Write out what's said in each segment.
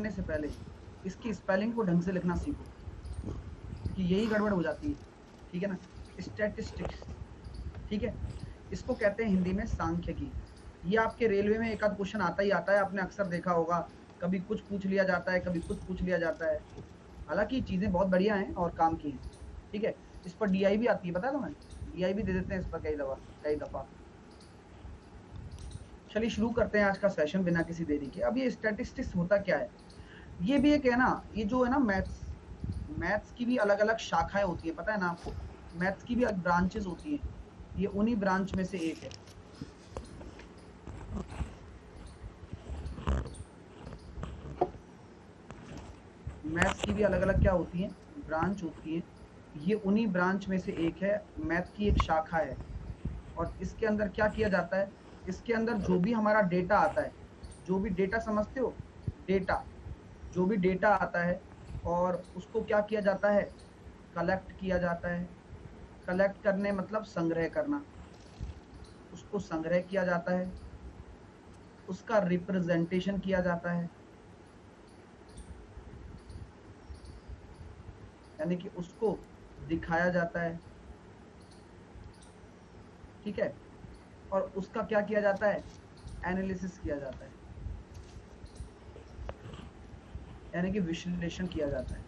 करने से पहले इसकी स्पेलिंग को ढंग से लिखना सीखो, क्योंकि यही गड़बड़ हो जाती है, ठीक है ना। स्टैटिस्टिक्स, ठीक है, इसको कहते हैं हिंदी में सांख्यिकी। ये आपके रेलवे में एक आध क्वेश्चन आता ही आता है, आपने अक्सर देखा होगा, कभी कुछ पूछ लिया जाता है, कभी कुछ पूछ लिया जाता है। हालांकि चीजें बहुत बढ़िया हैं और काम की हैं, ठीक है। इस पर डीआई भी आती है, पता है तुम्हें, डीआई भी दे देते हैं इस पर कई दफा। चलिए शुरू करते हैं आज का सेशन बिना किसी देरी के। अब ये स्टैटिस्टिक्स होता क्या है, ये भी एक है ना, ये जो है ना मैथ्स, मैथ्स की भी अलग अलग शाखाएं होती है, पता है ना आपको, मैथ्स की भी अलग ब्रांचेस होती हैं, ये उन्हीं ब्रांच में से एक है। मैथ्स की भी अलग अलग क्या होती हैं, ब्रांच होती हैं, ये उन्हीं ब्रांच में से एक है, मैथ की एक शाखा है। और इसके अंदर क्या किया जाता है, इसके अंदर जो भी हमारा डेटा आता है, जो भी डेटा समझते हो, डेटा, जो भी डेटा आता है, और उसको क्या किया जाता है, कलेक्ट किया जाता है। कलेक्ट करने मतलब संग्रह करना, उसको संग्रह किया जाता है, उसका रिप्रेजेंटेशन किया जाता है, यानी कि उसको दिखाया जाता है, ठीक है। और उसका क्या किया जाता है, एनालिसिस किया जाता है, यानी कि विश्लेषण किया जाता है।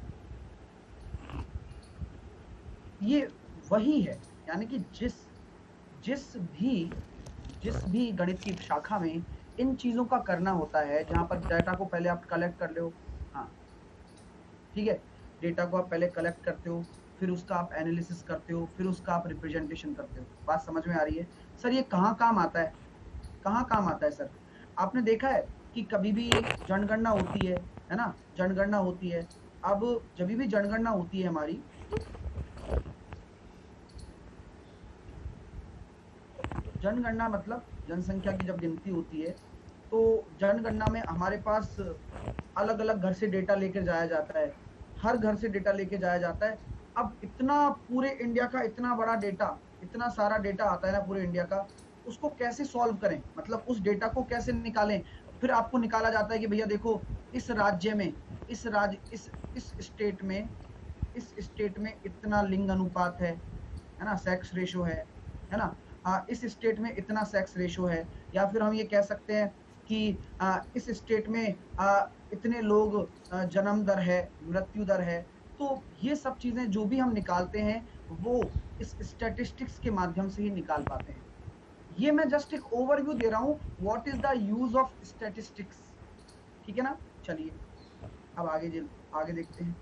ये वही है, यानी कि जिस जिस भी जिस भी गणित की शाखा में इन चीजों का करना होता है, जहां पर डेटा को पहले आप कलेक्ट कर लो, हाँ, ठीक है, डेटा को आप पहले कलेक्ट करते हो, फिर उसका आप एनालिसिस करते हो, फिर उसका आप रिप्रेजेंटेशन करते हो। बात समझ में आ रही है। सर ये कहाँ काम आता है, कहाँ काम आता है सर, आपने देखा है कि कभी भी एक जनगणना होती है ना, जनगणना होती है। अब जब भी जनगणना होती है हमारी, जनगणना मतलब जनसंख्या की जब गिनती होती है, तो जनगणना में हमारे पास अलग अलग घर से डेटा लेकर जाया जाता है, हर घर से डेटा लेके जाया जाता है। अब इतना पूरे इंडिया का इतना बड़ा डेटा, इतना सारा डेटा आता है ना पूरे इंडिया का, उसको कैसे सॉल्व करें, मतलब उस डेटा को कैसे निकालें। फिर आपको निकाला जाता है कि भैया देखो, इस राज्य में, इस राज्य इस स्टेट में, इस स्टेट में इतना लिंग अनुपात है ना, सेक्स रेशो है ना, इस स्टेट में इतना सेक्स रेशो है। या फिर हम ये कह सकते हैं कि इस स्टेट में इतने लोग जन्म दर है, मृत्यु दर है। तो ये सब चीजें जो भी हम निकालते हैं, वो इस स्टैटिस्टिक्स के माध्यम से ही निकाल पाते हैं। ये मैं जस्ट एक ओवरव्यू दे रहा हूं, what is the use of statistics, ठीक है ना। चलिए अब आगे देखते हैं।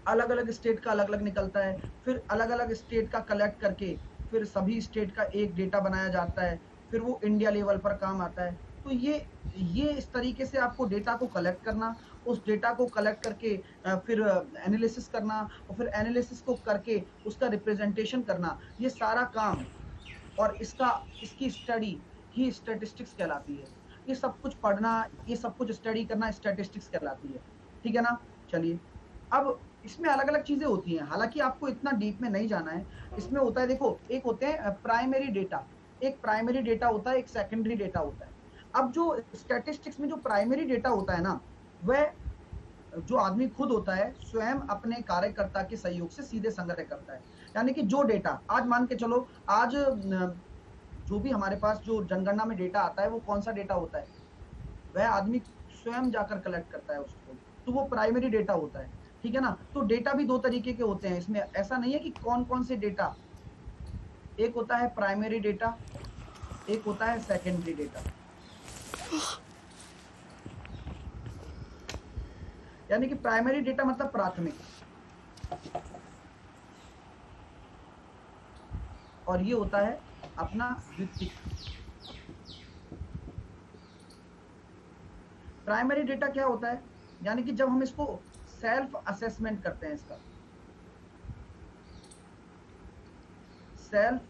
अलग अलग स्टेट का अलग अलग निकलता है, फिर अलग अलग स्टेट का कलेक्ट करके फिर सभी स्टेट का एक डेटा बनाया जाता है, फिर वो इंडिया लेवल पर काम आता है। तो ये इस तरीके से आपको डेटा को कलेक्ट करना, उस डेटा को कलेक्ट करके फिर एनालिसिस करना, और फिर एनालिसिस को करके उसका रिप्रेजेंटेशन करना, ये सारा काम और इसकी स्टडी ही स्टैटिस्टिक्स कहलाती है। ये सब कुछ पढ़ना, ये सब कुछ स्टडी करना स्टैटिस्टिक्स कहलाती है, ठीक है ना। चलिए अब इसमें अलग अलग चीजें होती हैं, हालांकि आपको इतना डीप में नहीं जाना है। इसमें होता है, देखो, एक होते हैं प्राइमरी डेटा, एक प्राइमरी डेटा होता है, एक सेकेंडरी डेटा होता है। अब जो स्टैटिस्टिक्स में जो प्राइमरी डेटा होता है ना, वह जो आदमी खुद होता है स्वयं अपने कार्यकर्ता के सहयोग से सीधे संग्रह करता है। यानी कि जो डेटा आज मान के चलो, आज जो भी हमारे पास जो जनगणना में डेटा आता है, वो कौन सा डेटा होता है, वह आदमी स्वयं जाकर कलेक्ट करता है उसको, तो वो प्राइमरी डेटा होता है, ठीक है ना। तो डेटा भी दो तरीके के होते हैं, इसमें ऐसा नहीं है कि कौन कौन से डेटा, एक होता है प्राइमरी डेटा, एक होता है सेकेंडरी डेटा। यानी कि प्राइमरी डेटा मतलब प्राथमिक, और ये होता है अपना द्वितीयक। प्राइमरी डेटा क्या होता है, यानी कि जब हम इसको सेल्फ असेसमेंट करते हैं, इसका सेल्फ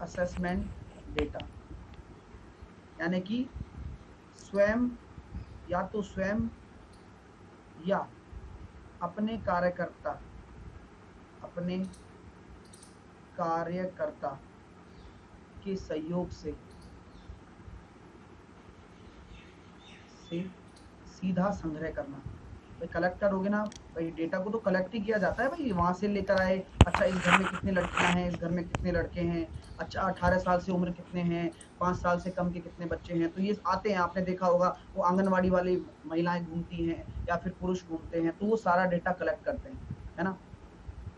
असेसमेंट डेटा, यानी कि स्वयं, या तो स्वयं या अपने कार्यकर्ता, अपने कार्यकर्ता के सहयोग से से सीधा संग्रह करना। भाई कलेक्ट करोगे ना, भाई डेटा को तो कलेक्ट ही किया जाता है भाई, वहां से लेकर आए, अच्छा इस घर में कितनी लड़कियां हैं, इस घर में कितने लड़के हैं, अच्छा 18 साल से उम्र कितने हैं, 5 साल से कम के कितने बच्चे हैं, तो ये आते हैं, आपने देखा होगा वो आंगनवाड़ी वाली महिलाएं घूमती हैं या फिर पुरुष घूमते हैं, तो वो सारा डेटा कलेक्ट करते हैं, है ना।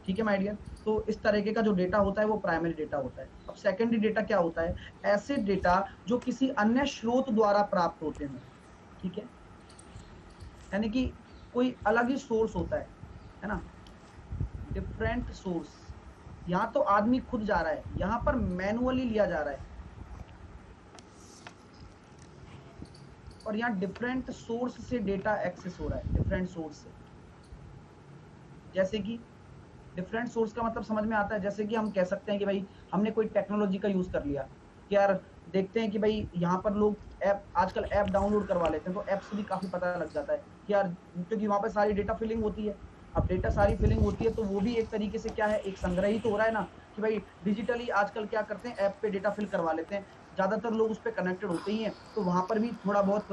ठीक है माय डियर। तो इस तरीके का जो डेटा होता है वो प्राइमरी डेटा होता है। अब सेकेंडरी डेटा क्या होता है, ऐसे डेटा जो किसी अन्य स्रोत द्वारा प्राप्त होते हैं। ठीक है, यानी कि कोई अलग ही सोर्स होता है ना, डिफरेंट सोर्स। यहाँ तो आदमी खुद जा रहा है, यहाँ पर मैनुअली लिया जा रहा है, और यहाँ डिफरेंट सोर्स से डेटा एक्सेस हो रहा है, डिफरेंट सोर्स से। जैसे कि डिफरेंट सोर्स का मतलब समझ में आता है, जैसे कि हम कह सकते हैं कि भाई हमने कोई टेक्नोलॉजी का यूज कर लिया कि यार देखते हैं कि भाई यहाँ पर लोग ऐप, आजकल ऐप डाउनलोड करवा लेते हैं, तो ऐप से भी काफी पता लग जाता है कि यार, क्योंकि वहां पर सारी डेटा फिलिंग होती है। अब डेटा सारी फिलिंग होती है तो वो भी एक तरीके से क्या है, एक संग्रह ही तो हो रहा है ना, कि भाई डिजिटली आजकल क्या करते हैं, ऐप पे डेटा फिल करवा लेते हैं, ज्यादातर लोग उस पर कनेक्टेड होते ही हैं, तो वहां पर भी थोड़ा बहुत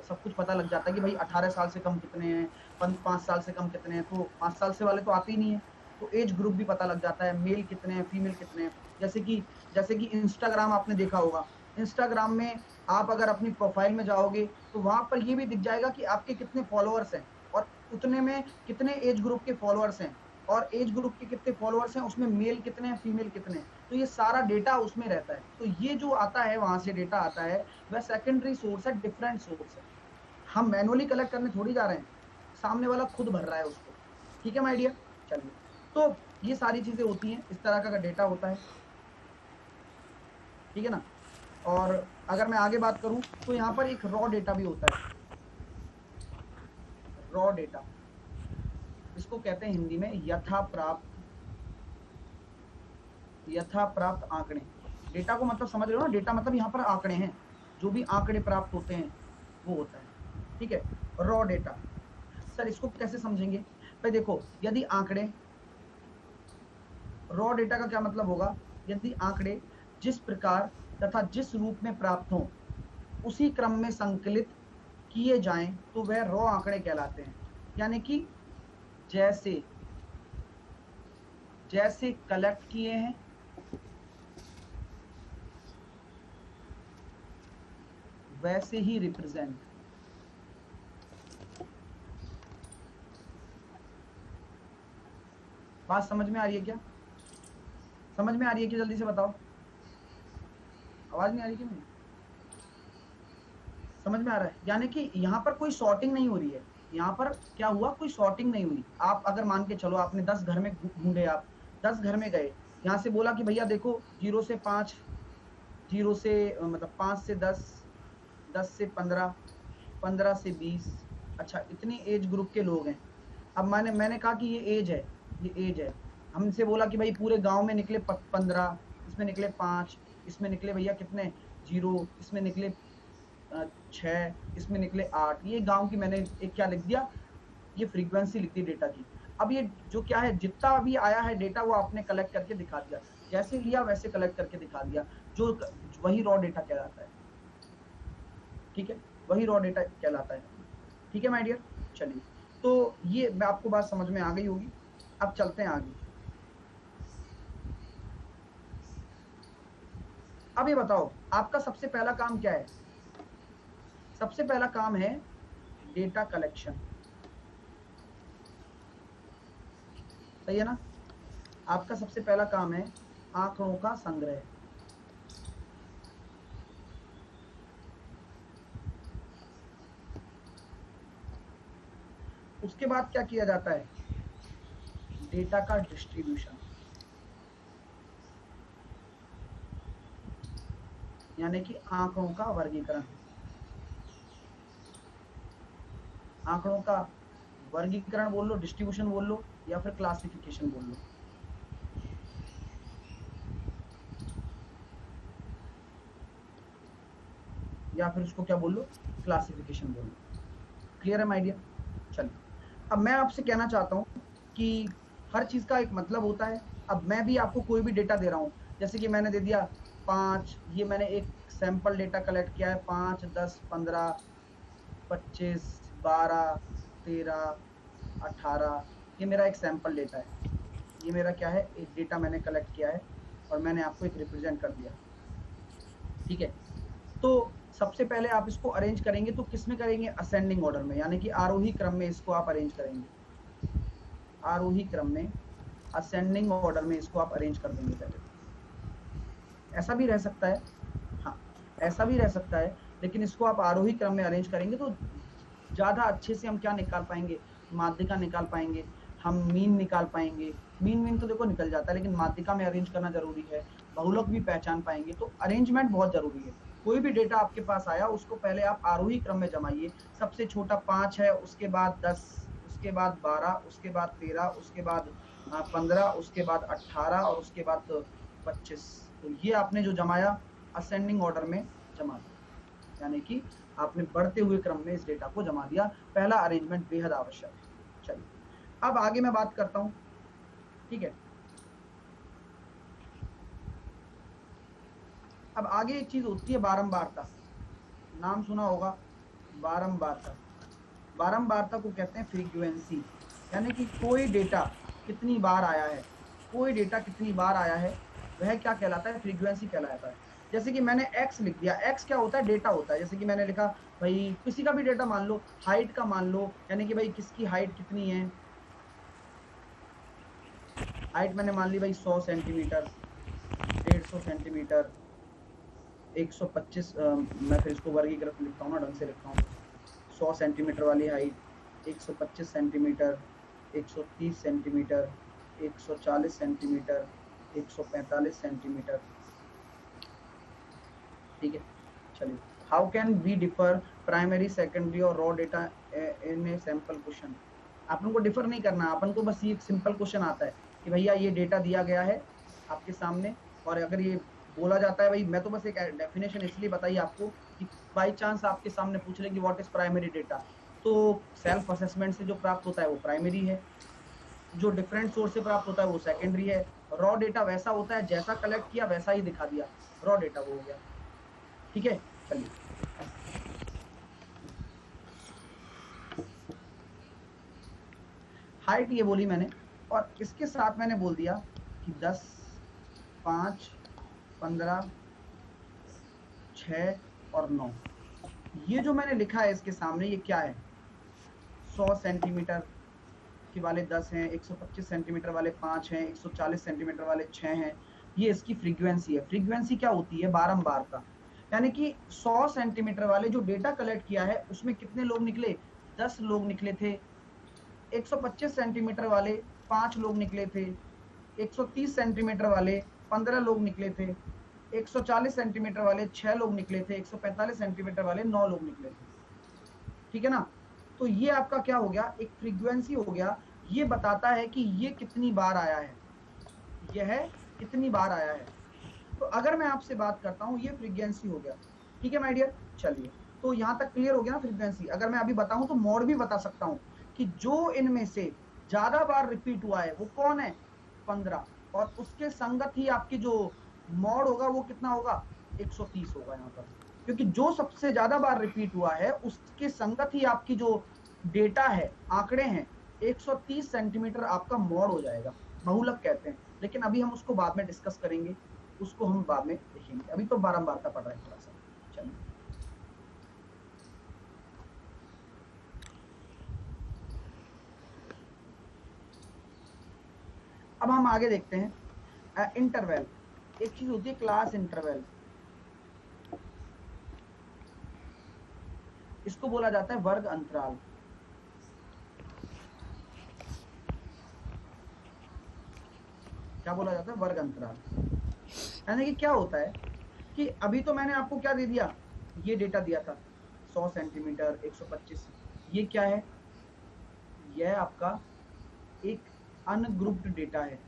सब कुछ पता लग जाता है कि भाई 18 साल से कम कितने हैं, 5 साल से कम कितने हैं, तो 5 साल से वाले तो आते ही नहीं है, तो एज ग्रुप भी पता लग जाता है, मेल कितने हैं, फीमेल कितने हैं। जैसे कि इंस्टाग्राम आपने देखा होगा, इंस्टाग्राम में आप अगर अपनी प्रोफाइल में जाओगे तो वहां पर ये भी दिख जाएगा कि आपके कितने फॉलोअर्स हैं, और उतने में कितने एज ग्रुप के फॉलोअर्स हैं, और एज ग्रुप के कितने फॉलोअर्स हैं, उसमें मेल कितने हैं, फीमेल कितने हैं, तो ये सारा डेटा उसमें रहता है। तो ये जो आता है, वहां से डेटा आता है, वह सेकेंडरी सोर्स है, डिफरेंट सोर्स है। हम मैनुअली कलेक्ट करने थोड़ी जा रहे हैं, सामने वाला खुद भर रहा है उसको। ठीक है माय डियर, चलिए, तो ये सारी चीजें होती हैं, इस तरह का डेटा होता है। ठीक है ना। और अगर मैं आगे बात करूं तो यहाँ पर एक रॉ डेटा भी होता है, रॉ डेटा, इसको कहते हैं हिंदी में यथा प्राप्त आंकड़े। डेटा को मतलब समझ रहे हो ना, डेटा मतलब यहाँ पर आंकड़े हैं, जो भी आंकड़े प्राप्त होते हैं वो होता है। ठीक है, रॉ डेटा। सर इसको कैसे समझेंगे, भाई देखो, यदि आंकड़े, रॉ डेटा का क्या मतलब होगा, यदि आंकड़े जिस प्रकार तथा जिस रूप में प्राप्त हों, उसी क्रम में संकलित किए जाएं, तो वह रॉ आंकड़े कहलाते हैं। यानी कि जैसे जैसे कलेक्ट किए हैं वैसे ही रिप्रेजेंट। बात समझ में आ रही है क्या, समझ में आ रही है कि जल्दी से बताओ, आवाज नहीं आ रही कि नहीं, समझ में आ रहा है। यानी कि यहाँ पर कोई सॉर्टिंग नहीं हो रही है, यहाँ पर क्या हुआ, कोई सॉर्टिंग नहीं हुई। आप अगर मान के चलो आपने 10 घर में ढूंढे, आप 10 घर में गए, यहाँ से बोला कि भैया देखो 0 से 5, 0 से मतलब 5 से 10, 10 से 15, 15 से 20, अच्छा इतनी एज ग्रुप के लोग हैं। अब मैंने कहा कि ये एज है, ये एज है। हमसे बोला कि भाई पूरे गांव में निकले 15, इसमें निकले 5, इसमें निकले भैया कितने 0, इसमें निकले 6, इसमें निकले 8। ये गांव की मैंने एक क्या लिख दिया, ये फ्रीक्वेंसी लिख दी डेटा की। अब ये जो क्या है, जितना अभी आया है डेटा वो आपने कलेक्ट करके दिखा दिया, जैसे लिया वैसे कलेक्ट करके दिखा दिया, जो वही रॉ डेटा कहलाता है। ठीक है, वही रॉ डेटा कहलाता है। ठीक है माय डियर, चलिए, तो ये मैं आपको बात समझ में आ गई होगी। अब चलते हैं आगे। अब ये बताओ आपका सबसे पहला काम क्या है, सबसे पहला काम है डेटा कलेक्शन, सही है ना। आपका सबसे पहला काम है आंकड़ों का संग्रह। उसके बाद क्या किया जाता है, डेटा का डिस्ट्रीब्यूशन, यानी कि आंकड़ों का वर्गीकरण। आंकड़ों का वर्गीकरण बोल लो, डिस्ट्रीब्यूशन बोल लो, या फिर क्लासिफिकेशन बोल लो। या फिर उसको क्या बोल लो, क्लासिफिकेशन बोल लो। क्लियर है माय डियर, चलिए, अब मैं आपसे कहना चाहता हूँ कि हर चीज का एक मतलब होता है। अब मैं भी आपको कोई भी डेटा दे रहा हूँ, जैसे कि मैंने दे दिया 5, ये मैंने एक सैंपल डेटा कलेक्ट किया है, 5, 10, 15, 25, 12, 13, 18, ये मेरा एक सैंपल डेटा है। ये मेरा क्या है, एक डेटा मैंने कलेक्ट किया है और मैंने आपको एक रिप्रेजेंट कर दिया। ठीक है, तो सबसे पहले आप इसको अरेंज करेंगे तो किस में करेंगे, असेंडिंग ऑर्डर में, यानी कि आरोही क्रम में इसको आप अरेंज करेंगे। आरोही क्रम में, असेंडिंग ऑर्डर में इसको आप अरेंज कर देंगे पहले। ऐसा भी रह सकता है, हाँ ऐसा भी रह सकता है, लेकिन इसको आप आरोही क्रम में अरेंज करेंगे तो ज्यादा अच्छे से हम क्या निकाल पाएंगे, माध्यिका निकाल पाएंगे, हम मीन निकाल पाएंगे। मीन तो देखो निकल जाता है, लेकिन माध्यिका में अरेंज करना जरूरी है, बहुलक भी पहचान पाएंगे, तो अरेंजमेंट बहुत जरूरी है। कोई भी डेटा आपके पास आया उसको पहले आप आरोही क्रम में जमाइए। सबसे छोटा 5 है, उसके बाद 10, उसके बाद 12, उसके बाद 13, उसके बाद 15, उसके बाद 18 और उसके बाद 25। तो ये आपने जो जमाया असेंडिंग ऑर्डर में जमा दिया, यानी कि आपने बढ़ते हुए क्रम में इस डेटा को जमा दिया। पहला अरेंजमेंट बेहद आवश्यक है। चलिए अब आगे मैं बात करता हूं। ठीक है, अब आगे एक चीज होती है बारंबारता। नाम सुना होगा बारंबारता। बारंबारता को कहते हैं फ्रीक्वेंसी, यानी कि कोई डेटा कितनी बार आया है, कोई डेटा कितनी बार आया है वह क्या कहलाता है, फ्रीक्वेंसी कहलाता है। जैसे कि मैंने x लिख दिया, x क्या होता है, डेटा होता है। जैसे कि मैंने लिखा भाई किसी का भी डेटा मान लो, हाइट का मान लो, यानी कि भाई किसकी हाइट कितनी है, हाइट मैंने मान ली भाई 100 सेंटीमीटर, 150 सेंटीमीटर, 125, मैं फिर इसको वर्गीकृत लिखता हूँ ना, ढंग से लिखता हूँ। 100 सेंटीमीटर वाली height, 125 centimetre, 130 centimetre, 140 centimetre, 145 centimetre. ठीक है, चलिए how can we differ primary, secondary और raw data in a sample question. अपन को डिफर नहीं करना, अपन को बस ये एक सिंपल क्वेश्चन आता है कि भैया ये डेटा दिया गया है आपके सामने, और अगर ये बोला जाता है भाई, मैं तो बस एक डेफिनेशन इसलिए बताई आपको कि बाई चांस आपके सामने पूछ ले कि व्हाट इज प्राइमरी डेटा, तो सेल्फ असेसमेंट से जो प्राप्त होता है वो प्राइमरी है, जो डिफरेंट सोर्स से प्राप्त होता है वो सेकेंडरी है, रॉ डेटा वैसा होता है जैसा कलेक्ट किया वैसा ही दिखा दिया, रॉ डेटा वो हो गया। ठीक है, चलिए हाइट ये बोली मैंने, और इसके साथ मैंने बोल दिया कि 10, 5, 15, 6 और 9। ये जो मैंने लिखा है इसके सामने ये क्या है, 100 सेंटीमीटर के वाले 10 हैं, 125 सेंटीमीटर वाले 5 हैं, 140 सेंटीमीटर वाले 6 हैं। ये इसकी फ्रीक्वेंसी है। फ्रीक्वेंसी क्या होती है, बारंबारता, यानी कि 100 सेंटीमीटर वाले जो डेटा कलेक्ट किया है उसमें कितने लोग निकले, 10 लोग निकले थे। 125 सेंटीमीटर वाले 5 लोग निकले थे, 130 सेंटीमीटर वाले 15 लोग निकले थे, 140 सेंटीमीटर वाले 6 लोग निकले थे, 145 सेंटीमीटर वाले 9 लोग निकले थे। ठीक है ना, तो ये आपका क्या हो गया, एक फ्रीक्वेंसी हो गया। ये बताता है कि ये कितनी बार आया है, यह कितनी बार आया है। तो अगर मैं आपसे बात करता हूं, ये फ्रीक्वेंसी हो गया। ठीक है माय डियर, चलिए तो यहां तक क्लियर हो गया ना फ्रीक्वेंसी। अगर मैं अभी बताऊं तो मोड भी बता सकता हूं कि जो इनमें से ज्यादा बार रिपीट हुआ है वो कौन है, 15, और उसके संगत ही आपकी जो मोड होगा वो कितना होगा, 130 होगा यहाँ पर, क्योंकि जो सबसे ज्यादा बार रिपीट हुआ है उसके संगत ही आपकी जो डेटा है, आंकड़े हैं, 130 सेंटीमीटर आपका मोड हो जाएगा, बहुलक कहते हैं। लेकिन अभी हम उसको बाद में डिस्कस करेंगे, उसको हम बाद में देखेंगे, अभी तो बारंबारता पढ़ रहे हैं थोड़ा सा। चलिए अब हम आगे देखते हैं इंटरवल। एक चीज होती है क्लास इंटरवल, इसको बोला जाता है वर्ग अंतराल। क्या बोला जाता है, वर्ग अंतराल। यानी कि क्या होता है कि अभी तो मैंने आपको क्या दे दिया, ये डेटा दिया था 100 सेंटीमीटर, 125। ये क्या है, यह आपका एक अनग्रुप्ड डेटा है,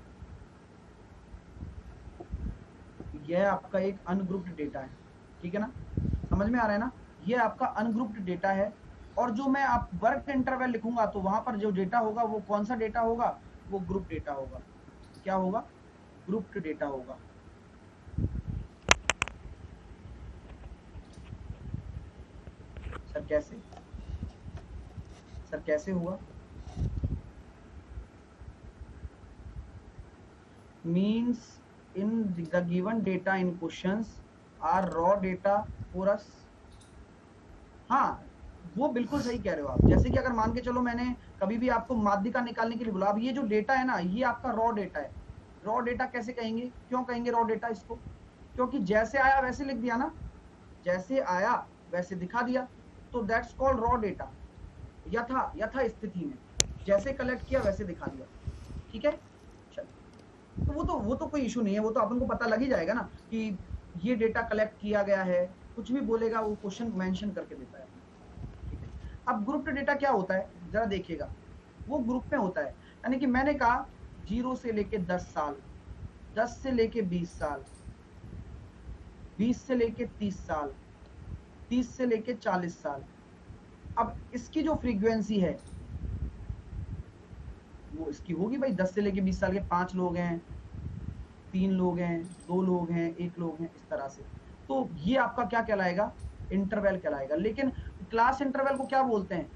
यह आपका एक अनग्रुप्ड डेटा है। ठीक है ना, समझ में आ रहा है ना, ये आपका अनग्रुप्ड डेटा है। और जो मैं आप वर्क इंटरवल लिखूंगा तो वहां पर जो डेटा होगा वो कौन सा डेटा होगा, वो ग्रुप डेटा होगा। क्या होगा, ग्रुप्ड डेटा होगा। सर कैसे, सर कैसे हुआ? means in the given data in questions are raw data for us। हाँ, वो बिल्कुल सही कह रहे हो आप। जैसे कि अगर मान के चलो मैंने कभी भी आपको माध्यिका निकालने के लिए बोला, अब ये जो डेटा है ना, ये आपका रॉ डेटा है। रॉ डेटा कैसे कहेंगे, क्यों कहेंगे रॉ डेटा इसको? क्योंकि जैसे आया वैसे लिख दिया ना, जैसे आया वैसे दिखा दिया, तो दैट्स कॉल्ड रॉ डेटा। यथा स्थिति में जैसे कलेक्ट किया वैसे दिखा दिया। ठीक है, चलो, तो वो तो कोई इशू नहीं है, वो तो अपन को पता लग ही जाएगा ना कि ये डेटा कलेक्ट किया गया है। कुछ भी बोलेगा वो क्वेश्चन मेंशन करके देता है। ठीक है, अब ग्रुप्ड डेटा क्या होता है जरा देखिएगा। वो ग्रुप में होता है, यानी कि मैंने कहा 0 से लेके 10 साल, 10 से लेके 20 साल, 20 से लेके 30 साल, 30 से लेके 40 साल। अब इसकी जो फ्रीक्वेंसी है वो इसकी होगी भाई, 10 से लेके 20 साल के 5 लोग हैं, 3 लोग हैं, 2 लोग हैं, 1 लोग हैं, इस तरह से। तो ये आपका क्या कहलाएगा? इंटरवल कहलाएगा। लेकिन क्लास इंटरवल को क्या बोलते हैं?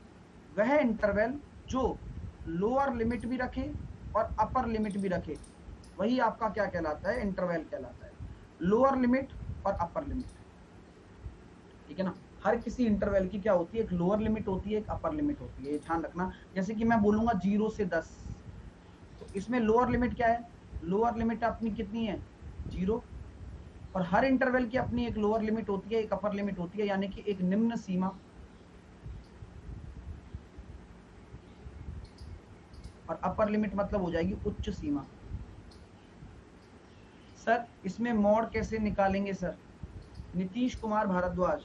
वह इंटरवल जो लोअर लिमिट भी रखे और अपर लिमिट भी रखे, वही आपका क्या कहलाता है? इंटरवल कहलाता है। लोअर लिमिट और अपर लिमिट, ठीक है ना। हर किसी इंटरवल की क्या होती है? एक लोअर लिमिट होती है, एक अपर लिमिट होती है, ये ध्यान रखना। जैसे कि मैं बोलूंगा 0 से 10, तो इसमें लोअर लिमिट क्या है? लोअर लिमिट अपनी कितनी है? 0। और हर इंटरवल की अपनी एक लोअर लिमिट होती है, एक अपर लिमिट होती है, यानी कि एक निम्न सीमा और अपर लिमिट मतलब हो जाएगी उच्च सीमा। सर इसमें मोड कैसे निकालेंगे सर? नीतीश कुमार भारद्वाज,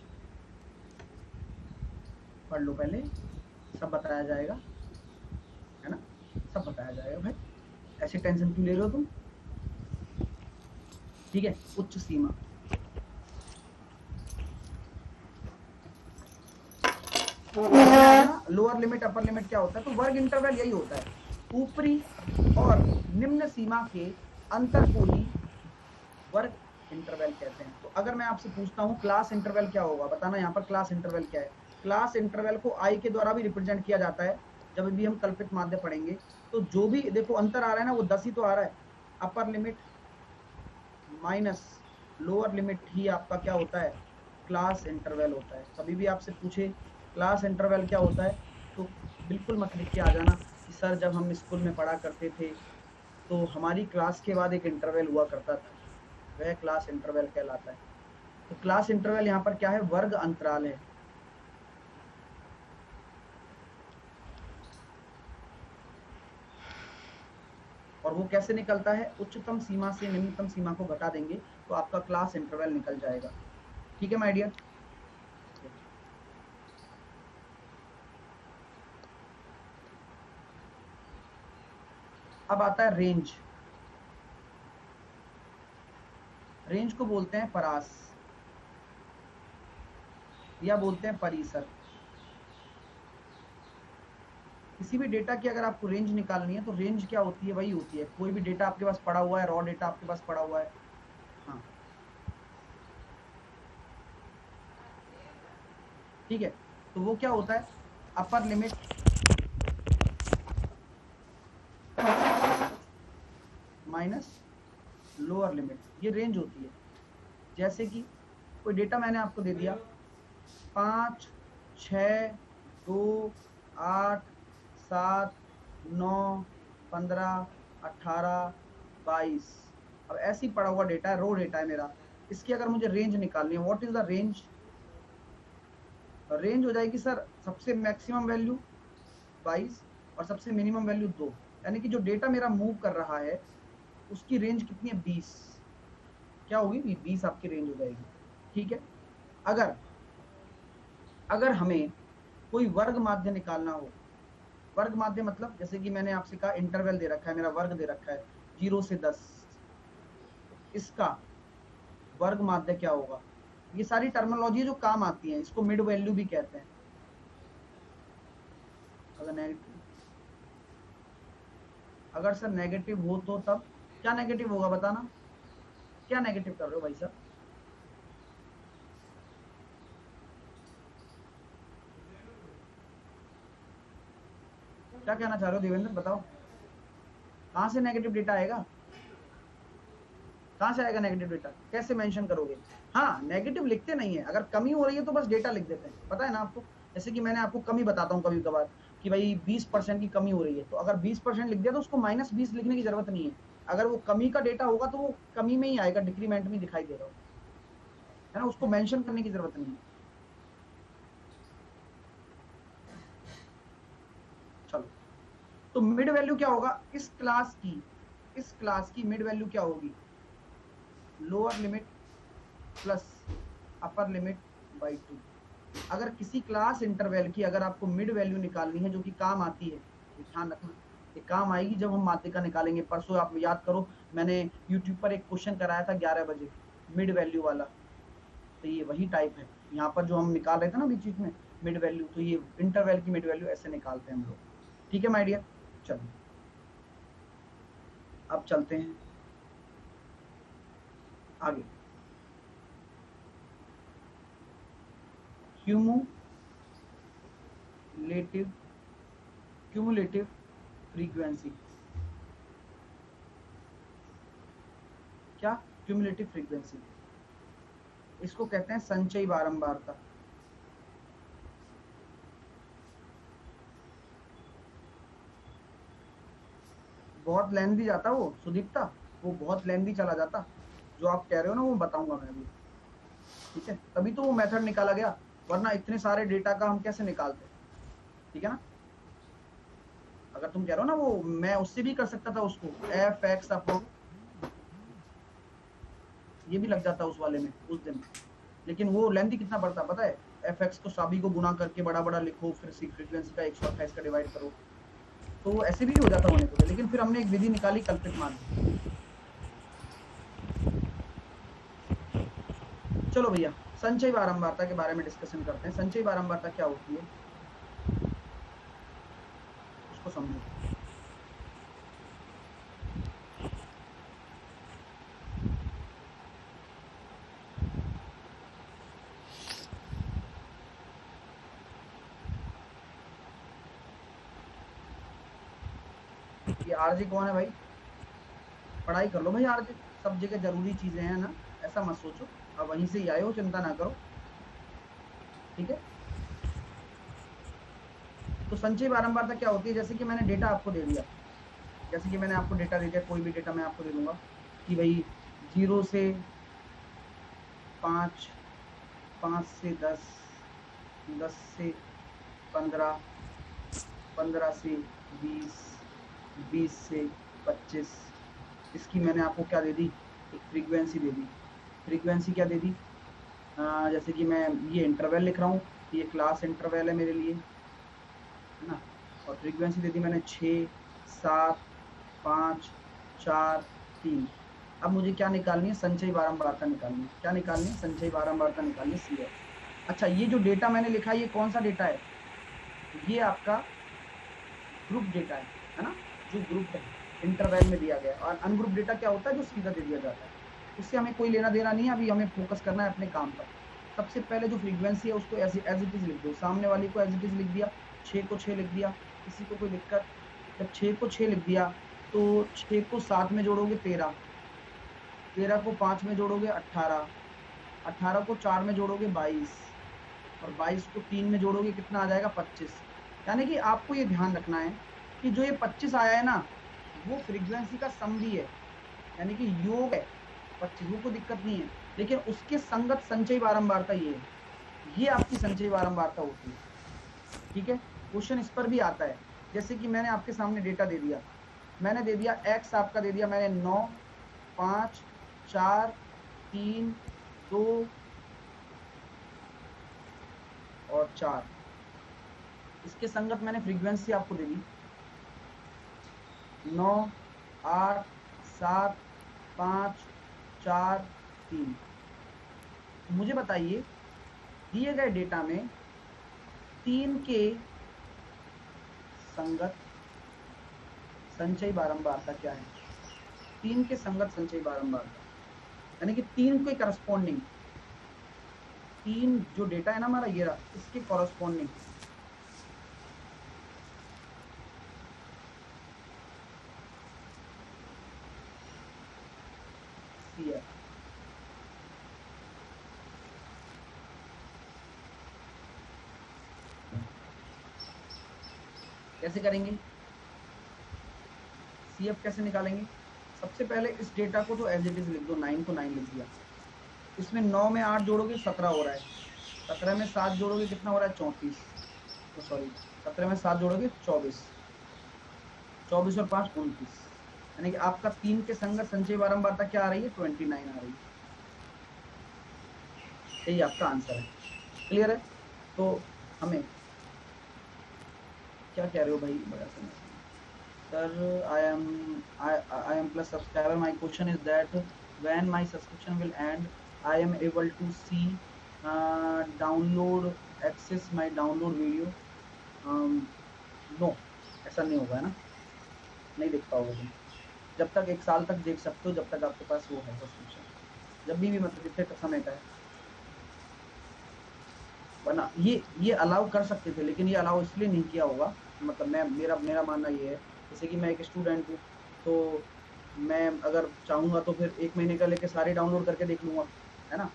पढ़ लो पहले, सब बताया जाएगा, है ना, सब बताया जाएगा भाई, ऐसे टेंशन क्यों ले रहे हो तुम? ठीक है, उच्च सीमा। लोअर लिमिट अपर लिमिट क्या होता है? तो वर्ग इंटरवल यही होता है, ऊपरी और निम्न सीमा के अंतर को ही वर्ग इंटरवल कहते हैं। तो अगर मैं आपसे पूछता हूं क्लास इंटरवल क्या होगा, बताना यहाँ पर क्लास इंटरवल क्या है। क्लास इंटरवल को आई के द्वारा भी रिप्रेजेंट किया जाता है जब भी हम कल्पित माध्य पढ़ेंगे। तो जो भी देखो अंतर आ रहा है ना, वो 10 ही तो आ रहा है। Upper limit minus lower limit ही आपका क्या होता है? क्लास इंटरवल होता है। कभी भी आपसे पूछे क्लास इंटरवल क्या होता है, तो बिल्कुल मत लिख के आ जाना कि सर जब हम स्कूल में पढ़ा करते थे तो हमारी क्लास के बाद एक इंटरवल हुआ करता था, वह क्लास इंटरवल कहलाता है। तो क्लास इंटरवल यहाँ पर क्या है? वर्ग अंतराल है। और वो कैसे निकलता है? उच्चतम सीमा से निम्नतम सीमा को घटा देंगे तो आपका क्लास इंटरवल निकल जाएगा। ठीक है माय डियर। अब आता है रेंज। रेंज को बोलते हैं परास या बोलते हैं परिसर। किसी भी डेटा की अगर आपको रेंज निकालनी है तो रेंज क्या होती है? वही होती है, कोई भी डेटा आपके पास पड़ा हुआ है, रॉ डेटा आपके पास पड़ा हुआ है, हाँ ठीक है, तो वो क्या होता है? Upper limit minus lower limit, ये रेंज होती है। जैसे कि कोई डेटा मैंने आपको दे दिया 5, 6, 2, 8, 7, 9, 15, 18, 22। अब ऐसे ही पड़ा हुआ डेटा है, रो डेटा है मेरा, इसकी अगर मुझे रेंज निकालनी है, what is the range? Range हो जाएगी सर सबसे मैक्सिमम वैल्यू 22 और सबसे मिनिमम वैल्यू 2, यानी कि जो डेटा मेरा मूव कर रहा है उसकी रेंज कितनी है? 20। क्या होगी? 20 आपकी रेंज हो जाएगी। ठीक है, अगर अगर हमें कोई वर्ग माध्य निकालना हो, वर्ग माध्य मतलब जैसे कि मैंने आपसे कहा इंटरवल दे रखा है, मेरा वर्ग दे रखा है 0 से 10, इसका वर्ग माध्य क्या होगा? ये सारी टर्मिनोलॉजी जो काम आती है, इसको मिड वैल्यू भी कहते हैं। अगर नेगेटिव, अगर सर नेगेटिव हो तो तब क्या नेगेटिव होगा बताना? क्या नेगेटिव कर रहे हो भाई साहब? क्या कहना चाह रहे हो देवेंद्र, बताओ कहां से नेगेटिव डेटा आएगा, कहां से आएगा नेगेटिव डेटा, कैसे मेंशन करोगे? हाँ, नेगेटिव लिखते नहीं है, अगर कमी हो रही है तो बस डेटा लिख देते हैं, पता है ना आपको। जैसे कि मैंने आपको कमी बताता हूँ कभी कभार कि भाई 20% की कमी हो रही है, तो अगर 20% लिख दिया तो उसको -20 लिखने की जरूरत नहीं है। अगर वो कमी का डेटा होगा तो वो कमी में ही आएगा, डिक्रीमेंट में दिखाई दे रहा हो, है ना, उसको मेंशन करने की जरूरत नहीं है। चलो, तो मिड वैल्यू क्या होगा इस क्लास की मिड वैल्यू क्या होगी? Lower limit plus upper limit by 2। अगर किसी क्लास इंटरवल की अगर आपको मिड वैल्यू निकालनी है, जो कि काम आती है, ध्यान रखना, ये काम आएगी जब हम माध्यिका निकालेंगे। परसों आप याद करो, मैंने यूट्यूब पर एक क्वेश्चन कराया था 11 बजे, मिड वैल्यू वाला, तो ये वही टाइप है। यहाँ पर जो हम निकाल रहे थे ना बीच में मिड वैल्यू, तो ये इंटरवल की मिड वैल्यू ऐसे निकालते हैं हम लोग। ठीक है माय डियर, चलिए अब चलते हैं आगे। क्यूमुलेटिव फ्रीक्वेंसी, क्या? क्यूमुलेटिव फ्रीक्वेंसी, इसको कहते हैं संचयी बारंबारता। बहुत लेंथी जाता वो सुदीप्ता, वो बहुत लेंथी चला जाता, जो आप कह रहे हो ना वो बताऊंगा मैं अभी। ठीक है, तभी तो वो मेथड निकाला गया, वरना इतने सारे डेटा का हम कैसे निकालते? ठीक है ना, अगर तुम कह रहे हो ना वो, मैं उससे भी कर सकता था उसको, एफ एक्स अपॉन, ये भी लग जाता उस वाले में उस दिन, लेकिन वो लेंथी कितना पड़ता पता है? एफ एक्स को सभी को गुना करके बड़ा बड़ा लिखो, फिर फ्रीक्वेंसी का 128 का डिवाइड करो, तो ऐसे भी हो जाता होने को, लेकिन फिर हमने एक विधि निकाली कल्पित मान। चलो भैया, संचयी बारंबारता के बारे में डिस्कशन करते हैं। संचयी बारंबारता क्या होती है उसको समझो। ये आरजे कौन है भाई? पढ़ाई कर लो भाई, आरजे सब जगह जरूरी चीजें हैं ना, ऐसा मत सोचो, अब वहीं से ही आए हो, चिंता ना करो। ठीक है, तो संचयी बारंबारता क्या होती है? जैसे कि मैंने डेटा आपको दे दिया, जैसे कि मैंने आपको डेटा दे दिया, कोई भी डेटा मैं आपको दे दूंगा कि भाई 0 से 5, 5 से 10, 10 से 15, 15 से 20, 20 से 25, इसकी मैंने आपको क्या दे दी? एक फ्रीक्वेंसी दे दी। फ्रीक्वेंसी क्या दे दी? जैसे कि मैं ये इंटरवल लिख रहा हूँ, ये क्लास इंटरवल है मेरे लिए, है ना, और फ्रीक्वेंसी दे दी मैंने 6, 7, 5, 4, 3। अब मुझे क्या निकालनी है? संचयी बारंबारता निकालनी है। क्या निकालनी है? संचयी बारंबारता निकालनी है, CF। अच्छा, ये जो डेटा मैंने लिखा है ये कौन सा डेटा है? ये आपका ग्रुप डेटा है ना, जो ग्रुप है इंटरवल में दिया गया। और अनग्रुप डेटा क्या होता है? जो सीधा दे दिया जाता है, उससे हमें कोई लेना देना नहीं है, अभी हमें फोकस करना है अपने काम पर। सबसे पहले जो फ्रीक्वेंसी है उसको एज इट इज लिख दो, सामने वाली को एज इट इज लिख दिया, 6 को 6 लिख दिया, किसी को कोई दिक्कत? जब 6 को 6 लिख दिया तो 6 को 7 में जोड़ोगे 13, 13 को 5 में जोड़ोगे 18, 18 को 4 में जोड़ोगे 22, और 22 को 3 में जोड़ोगे कितना आ जाएगा? 25। यानी कि आपको ये ध्यान रखना है कि जो ये 25 आया है ना, वो फ्रीक्वेंसी का सम भी है, यानी कि योग है 25, वो कोई दिक्कत नहीं है, लेकिन उसके संगत संचयी बारंबारता ये है, ये आपकी संचयी बारंबारता होती है। ठीक है, क्वेश्चन इस पर भी आता है। जैसे कि मैंने आपके सामने डेटा दे दिया, मैंने दे दिया एक्स, आपका दे दिया मैंने 9, 5, 4, 3, 2 और 4, इसके संगत मैंने फ्रीक्वेंसी आपको दे दी 9, 8, 7, 5, 4, 3। मुझे बताइए, दिए गए डेटा में 3 के संगत संचयी बारंबारता क्या है? 3 के संगत संचयी बारंबारता, यानी कि 3 के करस्पॉन्डिंग, 3 जो डेटा है ना हमारा ये रहा, इसके कॉरस्पॉन्डिंग कैसे करेंगे? CF कैसे निकालेंगे? सबसे पहले इस डेटा को तो एज इट इज लिख दो, 9 को 9 लिख दिया। इसमें 9 में 8 जोड़ोगे 17 हो रहा है, 17 में 7 जोड़ोगे कितना हो रहा है? 34। तो सॉरी, 17 में 7 जोड़ोगे 24, 24 और 5 29, यानी कि आपका 3 के संगत संचयी बारंबारता क्या आ रही है? 29 आ रही है। यही आपका आंसर है। क्लियर है? तो हमें क्या कह रहे हो भाई? बड़ा समझ sir, I am plus subscriber. My question is that when my subscription will end, I am able to see download, access my download video. No, ऐसा नहीं होगा, है ना? नहीं देख पाओगे तुम। जब तक 1 साल तक देख सकते हो, जब तक आपके पास वो है सब्सक्रिप्शन, जब भी मतलब जितने समय का है। वरना ये अलाउ कर सकते थे, लेकिन ये अलाउ इसलिए नहीं किया होगा, मतलब मेरा मानना ये है, जैसे कि मैं एक स्टूडेंट हूँ, तो मैं अगर चाहूँगा तो फिर 1 महीने का लेके सारे डाउनलोड करके देख लूँगा, है ना?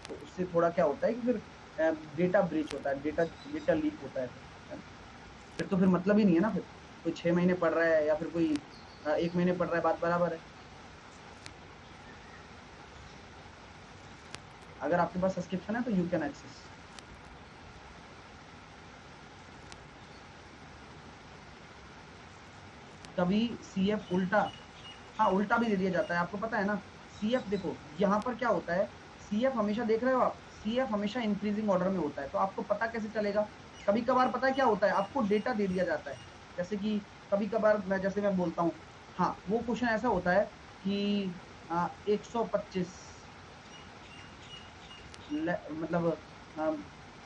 तो उससे थोड़ा क्या होता है कि फिर डेटा ब्रीच होता है, डेटा लीक होता है, फिर तो फिर मतलब ही नहीं है ना। फिर कोई 6 महीने पढ़ रहा है या फिर कोई 1 महीने पढ़ रहा है, बात बराबर है। अगर आपके पास सब्सक्रिप्शन है तो यू कैन एक्सेस। कभी CF उल्टा, हाँ उल्टा भी दे दिया जाता है, आपको पता है ना। CF देखो यहाँ पर क्या होता है, CF हमेशा देख रहे हो आप, CF हमेशा इंक्रीजिंग ऑर्डर में होता है, तो आपको पता कैसे चलेगा? कभी कभार पता है क्या होता है, आपको डेटा दे दिया जाता है, जैसे कि कभी कभार मैं बोलता हूँ, हाँ वो क्वेश्चन ऐसा होता है कि 125 मतलब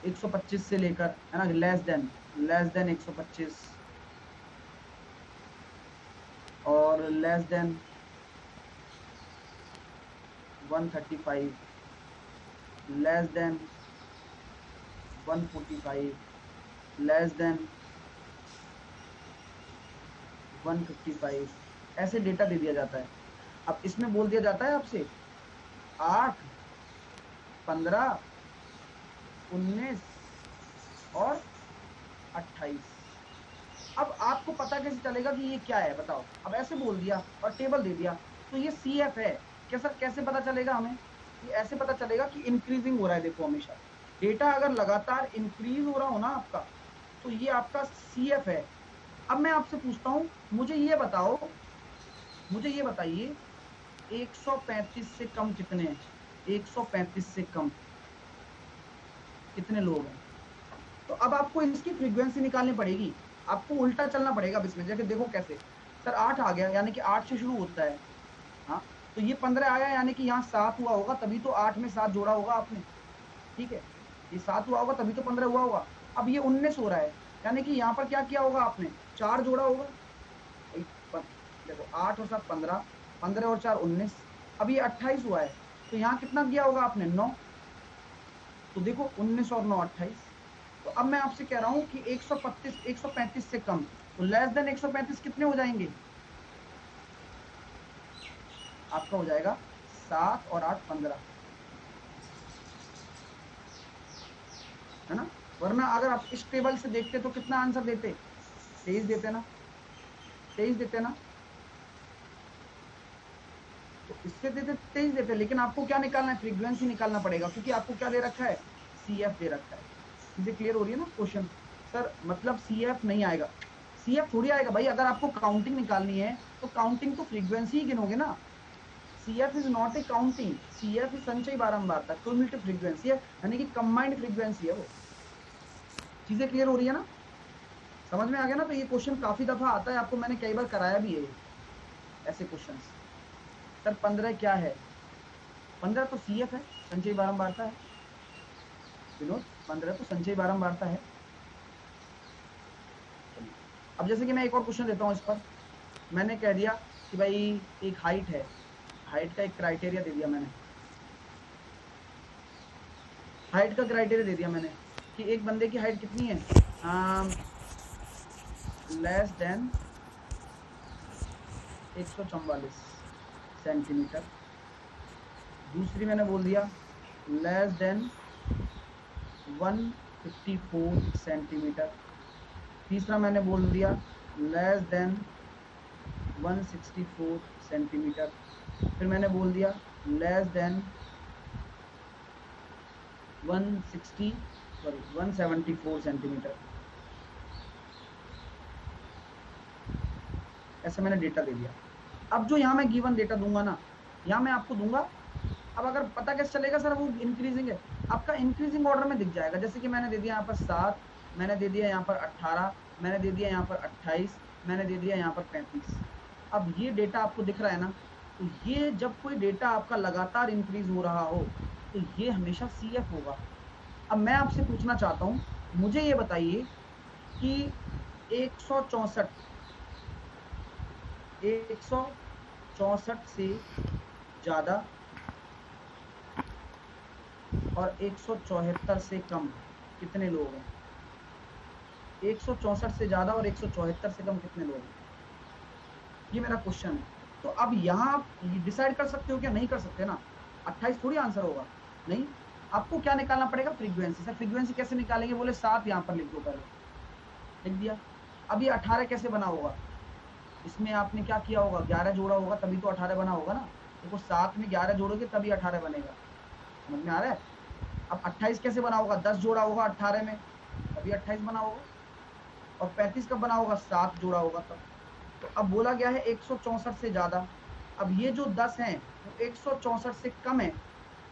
125 से लेकर, है ना, लेस देन 125 और less than 135, less than 145, less than 155, ऐसे डेटा दे दिया जाता है। अब इसमें बोल दिया जाता है आपसे 8, 15, 19 और 28। अब आपको पता कैसे चलेगा कि ये क्या है? बताओ। अब ऐसे बोल दिया और टेबल दे दिया, तो ये CF है। कैसे पता चलेगा हमें? ये ऐसे पता चलेगा कि इंक्रीजिंग हो रहा है। देखो हमेशा डेटा अगर लगातार इंक्रीज हो रहा हो ना आपका, तो ये आपका CF है। अब मैं आपसे पूछता हूं, मुझे ये बताइए 135 से कम कितने हैं? 135 से कम कितने लोग हैं? तो अब आपको इसकी फ्रीक्वेंसी निकालनी पड़ेगी, आपको उल्टा चलना पड़ेगा अब इसमें। जैसे देखो कैसे, सर 8 आ गया, यानी कि 8 से शुरू होता है, हाँ तो ये 15 आया, यानी कि यहाँ 7 हुआ होगा, तभी तो 8 में 7 जोड़ा होगा आपने, ठीक है? ये 7 हुआ होगा तभी तो 15 हुआ होगा। अब ये 19 हो रहा है, यानी कि यहाँ पर क्या किया होगा आपने? 4 जोड़ा होगा। देखो 8 और 7 15, 15 और 4 19, अब ये 28 हुआ है, तो यहाँ कितना किया होगा आपने? 9। तो देखो 19 और 9 28। तो अब मैं आपसे कह रहा हूं कि 135 से कम, तो लेस देन 135 कितने हो जाएंगे? आपका हो जाएगा 7 और 8 15, है ना? वरना अगर आप इस टेबल से देखते तो कितना आंसर देते? 23 देते ना, 23 देते ना। तो इससे देते 23 देते, लेकिन आपको क्या निकालना है? फ्रीक्वेंसी निकालना पड़ेगा, क्योंकि आपको क्या दे रखा है? CF दे रखा है। चीजें क्लियर हो रही है ना? क्वेश्चन सर मतलब CF नहीं आएगा, CF थोड़ी आएगा भाई। अगर आपको काउंटिंग निकालनी है तो काउंटिंग तो फ्रीक्वेंसी ही गिनोगे ना। CF is not a counting, CF is संचयी बारंबारता, क्यूमुलेटिव फ्रीक्वेंसी है, यानी कि कंबाइंड फ्रीक्वेंसी है वो। चीजें क्लियर हो रही है ना? समझ में आ गया ना? तो ये क्वेश्चन काफी दफा आता है, आपको मैंने कई बार कराया भी है ऐसे क्वेश्चंस। सर 15 क्या है? 15 तो CF है, संचयी बारंबारता है विनोद, 15 तो संचयी बारंबारता है। चलिए अब जैसे कि मैं एक और क्वेश्चन देता हूं इस पर। मैंने कह दिया कि भाई एक हाइट है, हाइट का एक क्राइटेरिया दे दिया मैंने, हाइट का क्राइटेरिया दे दिया मैंने कि एक बंदे की हाइट कितनी है? Less than 144 centimetre. दूसरी मैंने बोल दिया लेस देन 154 सेंटीमीटर। तीसरा मैंने बोल दिया लेस देन 164 सेंटीमीटर। फिर मैंने बोल दिया लेस देन 174 सेंटीमीटर। ऐसे मैंने डेटा दे दिया। अब जो यहाँ मैं गिवन डेटा दूंगा ना, यहाँ मैं आपको दूंगा। अब अगर पता कैसे चलेगा सर वो इंक्रीजिंग है, आपका इंक्रीजिंग ऑर्डर में दिख जाएगा। जैसे कि मैंने दे दिया यहाँ पर 7, मैंने दे दिया यहाँ पर 18, मैंने दे दिया यहाँ पर 28, मैंने दे दिया यहाँ पर 35। अब ये डेटा आपको दिख रहा है ना, तो ये जब कोई डेटा आपका लगातार इंक्रीज हो रहा हो तो ये हमेशा CF होगा। अब मैं आपसे पूछना चाहता हूं, मुझे ये बताइए कि 164 164 से ज्यादा और 174 से कम कितने लोग हैं? 164 से ज्यादा और 174 से कम कितने लोग हैं? ये मेरा क्वेश्चन है। तो अब यहाँ आप डिसाइड कर सकते हो क्या? नहीं कर सकते ना। 28 थोड़ी आंसर होगा, नहीं। आपको क्या निकालना पड़ेगा? फ्रीक्वेंसी। सर फ्रीक्वेंसी कैसे निकालेंगे? बोले 7 यहाँ पर लिख दो, पहले लिख दिया। अब ये 18 कैसे बना होगा? इसमें आपने क्या किया होगा? 11 जोड़ा होगा तभी तो 18 बना होगा ना। देखो 7 में 11 जोड़ोगे तभी 18 बनेगा, समझ में आ रहा है? अब 28 कैसे बना होगा? 10 जोड़ा होगा 18 में तभी 28 बना होगा। और 35 कब बना होगा? 7 जोड़ा होगा तब। तो अब बोला गया है 164 से ज्यादा। अब ये जो 10 है वो 164 से कम है,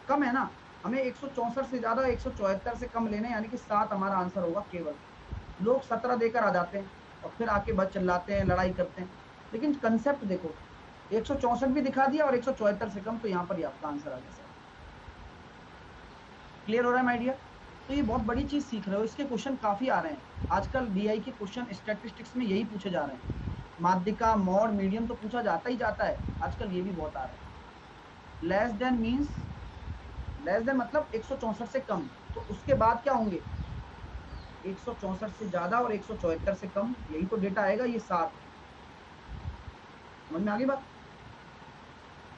कम है ना। हमें 164 से ज्यादा 174 से कम लेने, यानी कि 7 हमारा आंसर होगा केवल। लोग 17 देकर आ जाते हैं और फिर आके बस चिल्लाते हैं, लड़ाई करते हैं। लेकिन कंसेप्ट देखो, 164 भी दिखा दिया और 174 से कम, तो यहाँ पर ही आपका आंसर आ गया सर। क्लियर हो रहा है माय डियर? तो ये बहुत बड़ी चीज सीख रहे हो। इसके क्वेश्चन काफी आ रहे हैं आजकल। DI के क्वेश्चन स्टैटिस्टिक्स में यही पूछे जा रहे हैं। माध्यिका, मॉड, मीडियम तो पूछा जाता ही जाता है आजकल, ये भी बहुत आ रहा है। Less than means, less than मतलब 164 से कम, तो उसके बाद क्या होंगे? 164 से ज्यादा और 174 से कम, यही तो डेटा आएगा। ये 7, समझ में आ गई बात?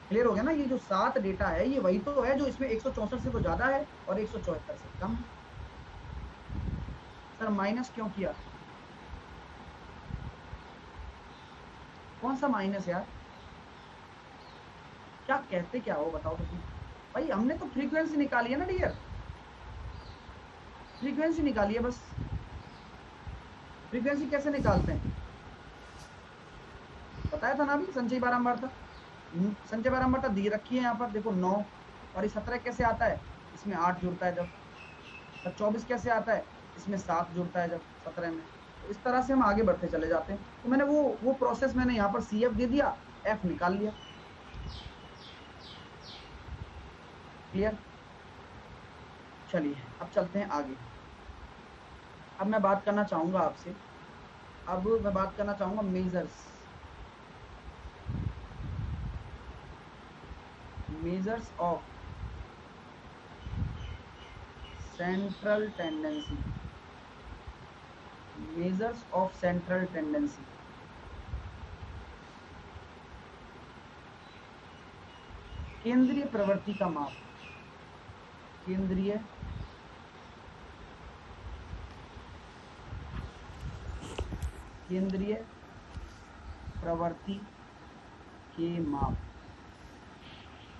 क्लियर हो गया ना? ये जो 7 डेटा है ये वही तो है जो इसमें 164 से तो ज्यादा है और 174 से कम है। सर माइनस क्यों किया? कौन सा माइनस यार? क्या कहते क्या हो, बताओ तो सही। भाई हमने तो फ्रीक्वेंसी निकाली है ना डियर, फ्रीक्वेंसी निकाली है बस। फ्रीक्वेंसी कैसे निकालते हैं बताया था ना अभी, संचय बारंबार था। संचय बारंबार दी रखी है यहाँ पर, देखो 9। और ये 17 कैसे आता है? इसमें 8 जुड़ता है जब। और 24 कैसे आता है? इसमें 7 जुड़ता है जब 17 में। तो इस तरह से हम आगे बढ़ते चले जाते हैं। तो मैंने वो प्रोसेस मैंने यहाँ पर CF दे दिया, F निकाल लिया। क्लियर? चलिए अब चलते हैं आगे। अब मैं बात करना चाहूंगा आपसे, अब मैं बात करना चाहूंगा measures, measures of central tendency, measures of central tendency. केंद्रीय प्रवृत्ति का माप, केंद्रीय केंद्रीय प्रवृत्ति के माप,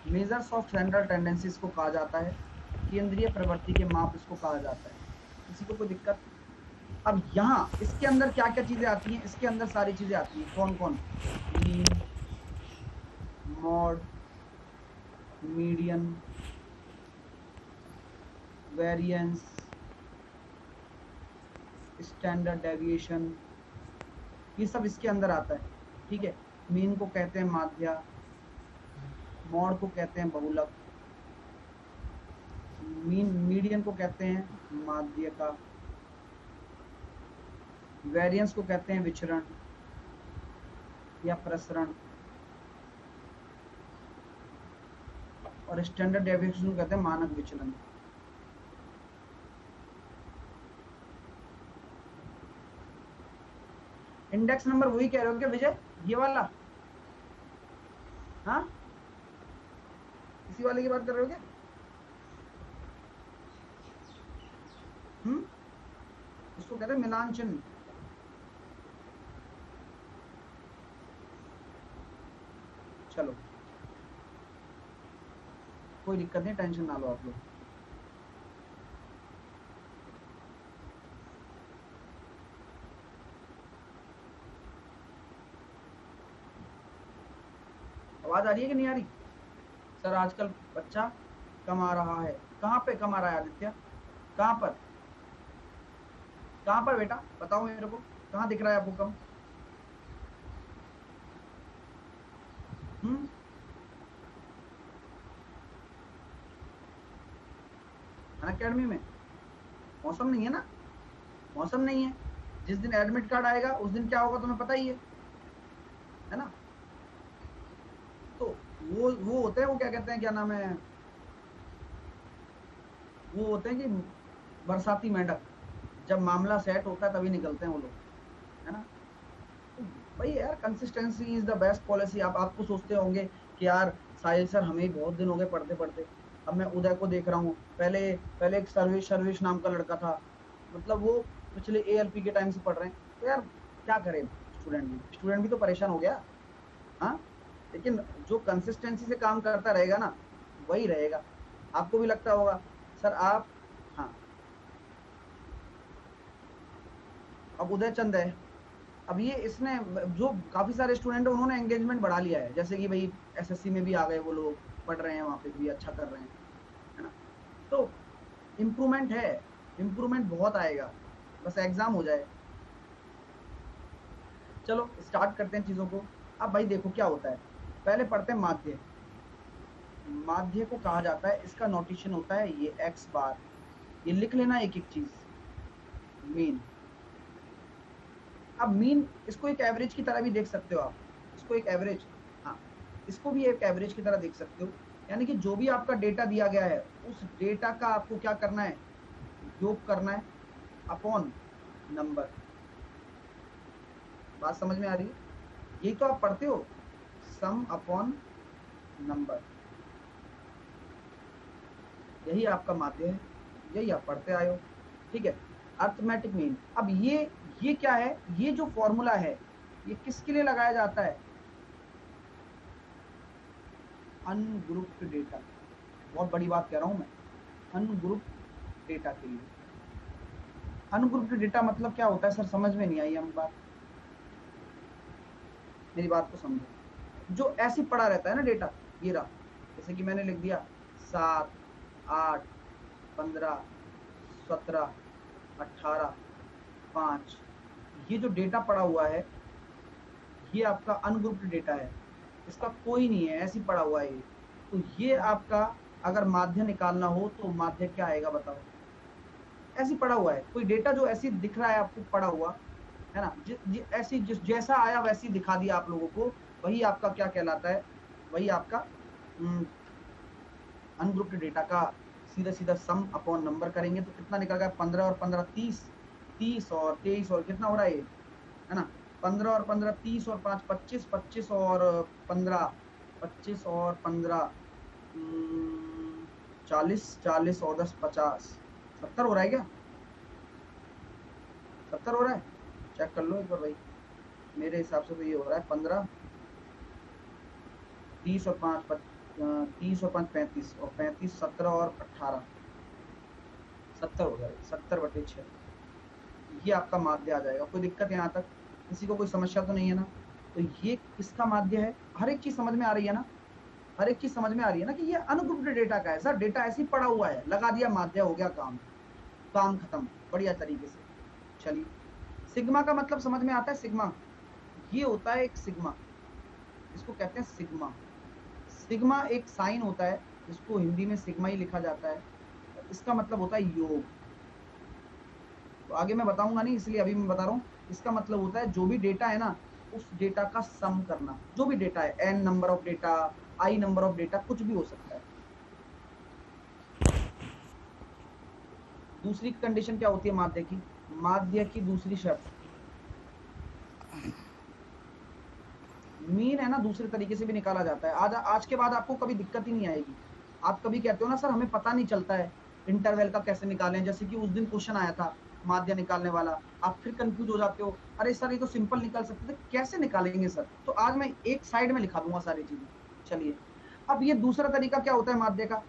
मेजर्स ऑफ सेंट्रल टेंडेंसी इसको कहा जाता है। केंद्रीय प्रवृत्ति के माप इसको कहा जाता है। किसी को कोई दिक्कत? अब यहाँ इसके अंदर क्या क्या चीजें आती हैं? इसके अंदर सारी चीजें आती हैं। कौन कौन? Mean, mod, median, variance, standard deviation, ये सब इसके अंदर आता है। ठीक है। मीन को कहते हैं माध्या, मॉड को कहते हैं बहुलक, मीडियन को कहते हैं माध्यिका, वेरिएंस को कहते हैं विचरण या प्रसरण, और स्टैंडर्ड डेविएशन को कहते हैं मानक विचलन। इंडेक्स नंबर वही कह रहे हो क्या विजय? ये वाला? हाँ, इसी वाले की बात कर रहे हो क्या? इसको कहते हैं मिलान चिन्ह। चलो कोई दिक्कत नहीं, टेंशन ना लो आप लोग। आवाज आ रही है कि नहीं आ रही? सर आजकल बच्चा कम आ रहा है। कहाँ पे कम आ रहा है आदित्य? कहाँ पर? कहाँ पर बेटा बताओ मेरे को, कहाँ दिख रहा है आपको कम? अनअकैडमी में मौसम नहीं है ना, मौसम नहीं है। जिस दिन एडमिट कार्ड आएगा उस दिन क्या होगा तुम्हें पता ही है ना? तो वो होते हैं, वो क्या कहते हैं, क्या नाम है, वो होते हैं कि बरसाती मेंढक, जब मामला सेट होता है तभी निकलते हैं वो लोग, है ना? तो भाई यार consistency is the best policy. आपको सोचते होंगे कि यार साहिल सर हमें बहुत दिन हो गए पढ़ते पढ़ते, अब मैं उदय को देख रहा हूँ, पहले पहले एक सर्वेश सर्वेश नाम का लड़का था, मतलब वो पिछले एएलपी के टाइम से पढ़ रहे हैं, तो यार क्या करें, स्टूडेंट भी तो परेशान हो गया। हाँ, लेकिन जो कंसिस्टेंसी से काम करता रहेगा ना वही रहेगा। आपको भी लगता होगा सर आप, हाँ, अब उदय चंद है, अब ये इसने जो काफी सारे स्टूडेंट है उन्होंने एंगेजमेंट बढ़ा लिया है, जैसे कि भाई एसएससी में भी आ गए वो लोग, पढ़ रहे हैं वहां पे भी अच्छा कर रहे हैं, है ना? तो इम्प्रूवमेंट है, इम्प्रूवमेंट बहुत आएगा, बस एग्जाम हो जाए। चलो स्टार्ट करते हैं चीजों को। अब भाई देखो क्या होता है, पहले पढ़ते हैं माध्य। माध्य को कहा जाता है, इसका नोटेशन होता है ये एक्स बार, ये लिख लेना एक एक चीज। मीन, अब मीन इसको एक एवरेज की तरह भी देख सकते हो आप, इसको एक एवरेज, हाँ, इसको भी एक एवरेज की तरह देख सकते हो। यानी कि जो भी आपका डेटा दिया गया है उस डेटा का आपको क्या करना है, योग करना है अपॉन नंबर। बात समझ में आ रही है? यही तो आप पढ़ते हो, सम अपॉन नंबर, यही आपका माध्य है, यही आप पढ़ते आए हो, ठीक है? अर्थमेटिक मीन, अब ये क्या है, ये जो फॉर्मूला है ये किसके लिए लगाया जाता है? अनग्रुप्ड डेटा, बहुत बड़ी बात कह रहा हूं मैं, अनग्रुप्ड डेटा के लिए। अनग्रुप्ड डेटा मतलब क्या होता है सर, समझ में नहीं आई हम बात, मेरी बात को समझो। जो ऐसी पड़ा रहता है ना डेटा, ये रहा, जैसे कि मैंने लिख दिया 7, 8, 15, 17, 18, 5, ये जो डेटा पड़ा हुआ है ये आपका अनग्रुप्ड डेटा है, इसका कोई नहीं है, ऐसी पड़ा हुआ है ये। तो ये आपका अगर माध्य निकालना हो तो माध्य क्या आएगा बताओ? ऐसी पड़ा हुआ है, कोई डेटा जो ऐसी दिख रहा है आपको पड़ा हुआ, है ना, ऐसी जैसा आया वैसी दिखा दिया आप लोगों को, वही आपका क्या कहलाता है, वही आपका अनग्रुप्ड डेटा का सीधा सीधा सम अपॉन नंबर करेंगे तो कितना निकल गया, 15 और 15 30, 30 और 23 और कितना हो रहा है ये, है ना, 15 और 15 30 और 5 25, 25 और 15 25 और 15 40, 40 और 10 50, 70 हो रहा है क्या? 70 हो रहा है, चेक कर लो एक बार भाई, मेरे हिसाब से तो ये हो रहा है 15, 30 और 5 30 और 5 35 और 35 17 और 18 70 हो जाएगा, 70/6, ये आपका माध्य आ जाएगा। कोई दिक्कत यहाँ तक किसी को कोई समस्या तो नहीं है ना? तो ये किसका माध्य है, हर एक चीज समझ में आ रही है ना? हर एक चीज समझ में आ रही है ना कि ये अनग्रुप्ड डेटा का है सर, डेटा ऐसे ही पड़ा हुआ है, लगा दिया माध्य, हो गया काम, काम खत्म बढ़िया तरीके से। चलिए, सिग्मा का मतलब समझ में आता है? सिग्मा ये होता है एक सिग्मा, इसको कहते हैं सिग्मा। सिग्मा एक साइन होता है, इसको हिंदी में सिग्मा ही लिखा जाता है, इसका मतलब होता है योग। तो आगे मैं बताऊंगा नहीं, इसलिए अभी मैं बता रहा हूँ, इसका मतलब होता है जो भी डेटा है ना उस डेटा का सम करना, जो भी डेटा है, n number of data, i number of data, कुछ भी हो सकता है। दूसरी कंडीशन क्या होती है माध्य की? माध्य की दूसरी शर्त, मीन है ना दूसरे तरीके से भी निकाला जाता है। आज के बाद आपको कभी दिक्कत ही नहीं आएगी। आप कभी कहते हो ना सर हमें पता नहीं चलता है इंटरवल का कैसे निकालें, जैसे कि उस दिन क्वेश्चन आया था माध्य निकालने वाला, आप फिर कंफ्यूज हो जाते हो, अरे सर ये तो सिंपल निकल सकते थे, कैसे निकालेंगे सर? तो आज मैं एक साइड में लिखा दूंगा सारी चीजें, चलिए, अब ये दूसरा तरीका क्या होता है माध्य का,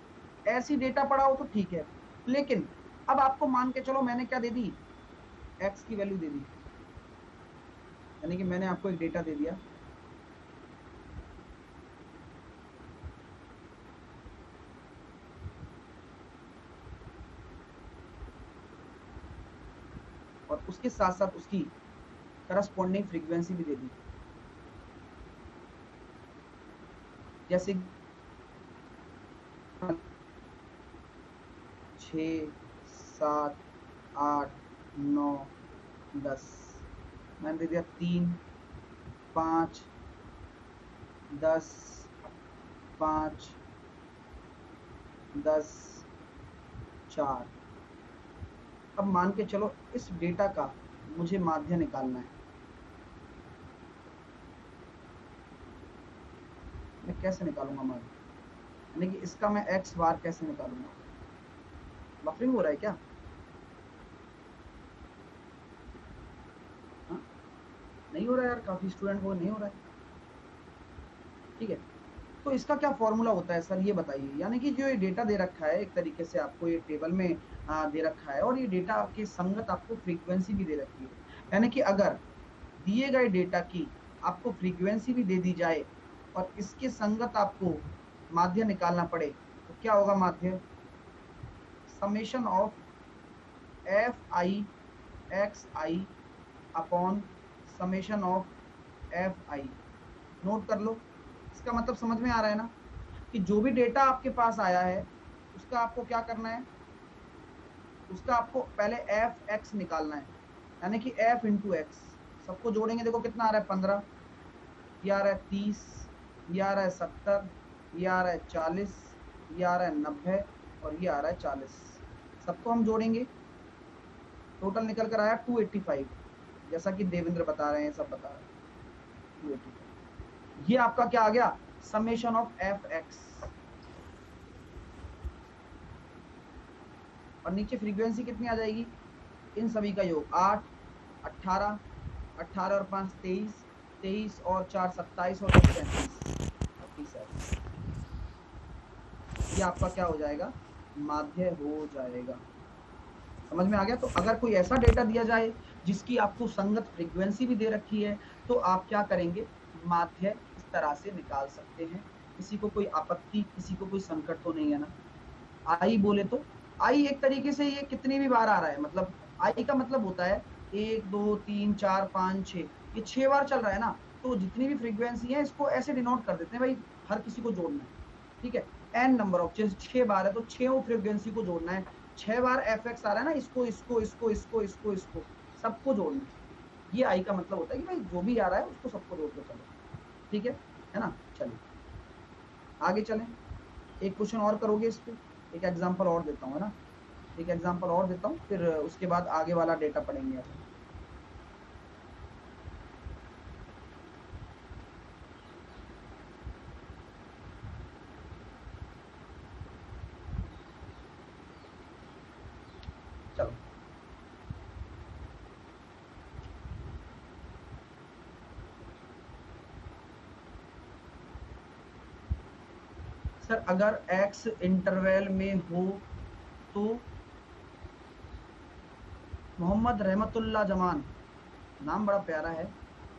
ऐसी डेटा पड़ा हो तो ठीक है, लेकिन अब आपको मान के चलो मैंने क्या दे दी, x की वैल्यू दे दी, यानी कि मैंने आपको एक डेटा दे दिया, और उसके साथ साथ उसकी करस्पॉन्डिंग फ्रीक्वेंसी भी दे दी, जैसे 6, 7, 8, 9, 10, मैंने दे दिया 3, 5, 10, 5, 10, 4। अब मान के चलो इस डेटा का मुझे माध्य निकालना है, मैं कैसे निकालूंगा माध्य, यानी कि इसका मैं x बार कैसे निकालूंगा, बफरिंग हो रहा है क्या, हाँ नहीं हो रहा है यार, काफी स्टूडेंट को नहीं हो रहा है, ठीक है। तो इसका क्या फॉर्मूला होता है सर ये बताइए, यानी कि जो ये डेटा दे रखा है एक तरीके से आपको ये टेबल में दे रखा है, और ये डेटा के संगत आपको फ्रीक्वेंसी भी दे रखी है, यानी कि अगर दिए गए डेटा की आपको फ्रीक्वेंसी भी दे दी जाए और इसके संगत आपको माध्य निकालना पड़े तो क्या होगा माध्य, summation of F I x I upon summation of F I. Note कर लो, इसका मतलब समझ में आ रहा है ना, कि जो भी डेटा आपके पास आया है उसका आपको क्या करना है, उसका आपको पहले एफ एक्स निकालना है, यानी कि एफ इंटू एक्स, सबको जोड़ेंगे देखो कितना आ रहा है 15, ये आ रहा है 30, ये आ रहा है 70, ये आ रहा है 40, ये आ रहा है 90 और ये आ रहा है 40, सबको हम जोड़ेंगे, टोटल निकल कर आया 285, जैसा कि देवेंद्र बता रहे हैं, सब बता रहे हैं 285। ये आपका क्या आ गया, समेशन ऑफ एफ एक्स, और नीचे फ्रीक्वेंसी कितनी आ जाएगी, इन सभी का योग 8, 18, 18 और 5 23, 23 और 4 27 और 35, ये आपका क्या हो जाएगा, माध्य हो जाएगा। समझ में आ गया। तो अगर कोई ऐसा डेटा दिया जाए जिसकी आपको संगत फ्रीक्वेंसी भी दे रखी है तो आप क्या करेंगे, माध्य इस तरह से निकाल सकते हैं। किसी को कोई आपत्ति, किसी को कोई संकट तो नहीं है ना। आई बोले तो आई एक तरीके से ये कितनी भी बार आ रहा है, मतलब आई का मतलब होता है 1 2 3 4 5 6, ये 6 बार चल रहा है ना, तो जितनी भी फ्रीक्वेंसी है इसको ऐसे डिनोट कर देते हैं भाई, हर किसी को जोड़ना है, ठीक है। एन नंबर ऑफ 6 बार है तो 6 फ्रीक्वेंसी को जोड़ना है, 6 बार एफ एक्स आ रहा है ना, इसको इसको इसको इसको इसको इसको सबको जोड़ना है। ये आई का मतलब होता है कि भाई जो भी आ रहा है उसको सबको जोड़ के चलो, ठीक है ना। चलिए आगे चलें, एक क्वेश्चन और करोगे इस पे, एक एग्जांपल और देता हूँ, है ना, एक एग्जांपल और देता हूँ, फिर उसके बाद आगे वाला डेटा पढ़ेंगे अपन। चलो सर अगर x इंटरवल में हो तो मोहम्मद रहमतुल्लाह जमान, नाम बड़ा प्यारा है,